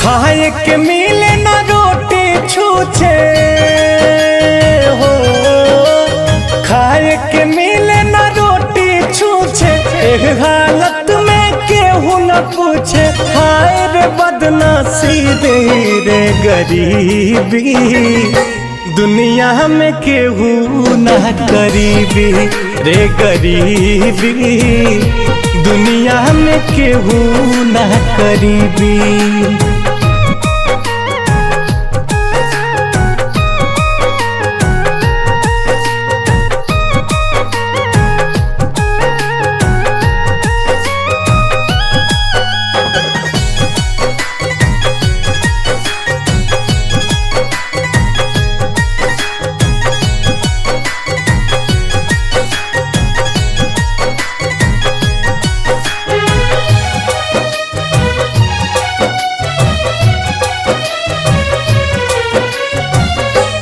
खाए के मिले न रोटी छूछे हो, खाए के मिले न रोटी छूछे, एक हालत में केहू न पूछे। हाय रे बदनसीबी रे गरीबी, दुनिया में केहू न करीबी रे गरीबी, दुनिया में केहू न करीबी।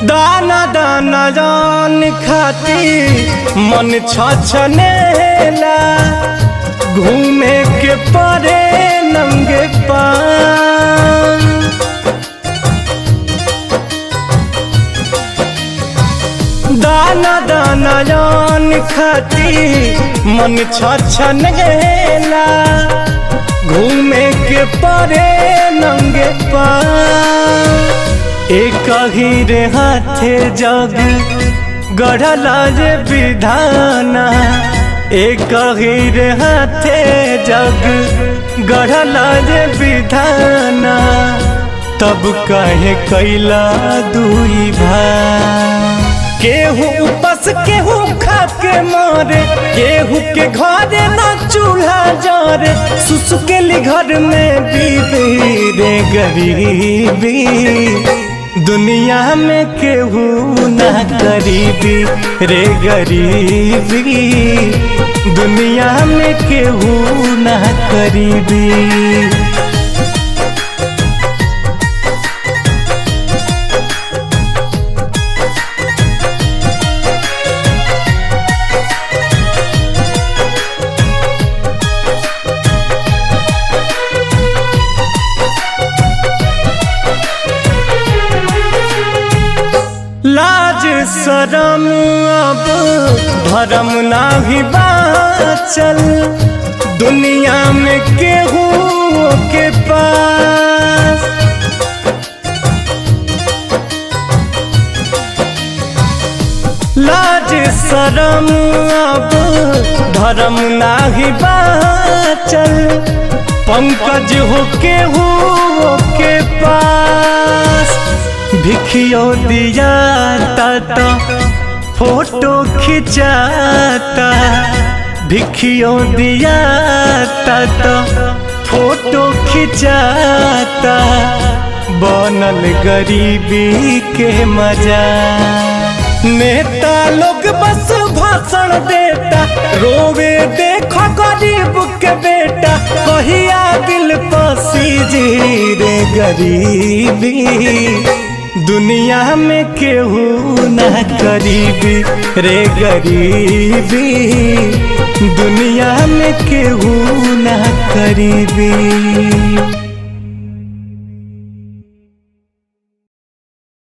दाना दाना जान खाती मन छछनेला, घूमे के परे नंगे पाँव। दाना दाना जान खाती मन छछनेला, घूमे के परे नंगे पाँव। एक ही रे हाथे जग गढ़ला जे विधाना, एक ही रे हाथे जग गढ़ला जे विधाना, तब कहे कैला दुई भाई। केहू उपास केहू खा के मारे, केहू के घरे न चूल्हा जरे, सुसुकेली घर में बीबी रे गरीबी, दुनिया में केहू न करीबी रे गरीबी, दुनिया में केहू न करीबी। लाज शरम अब धर्म नाही बाचल, दुनिया में केहू के पास। लाज शरम अब धर्म नाही बाचल, पंकज हो केहू के पास। भिखियो दिया तो फोटो खिंचाता, भिखियो दिया तो फोटो खिंचाता, बनल गरीबी के मजा। नेता लोग बस भाषण देता, रोवे देखो गरीब के बेटा, कहिया दिल पसीजी रे गरीबी, दुनिया में केहू न करीबी रे गरीबी, दुनिया में केहू न करीबी।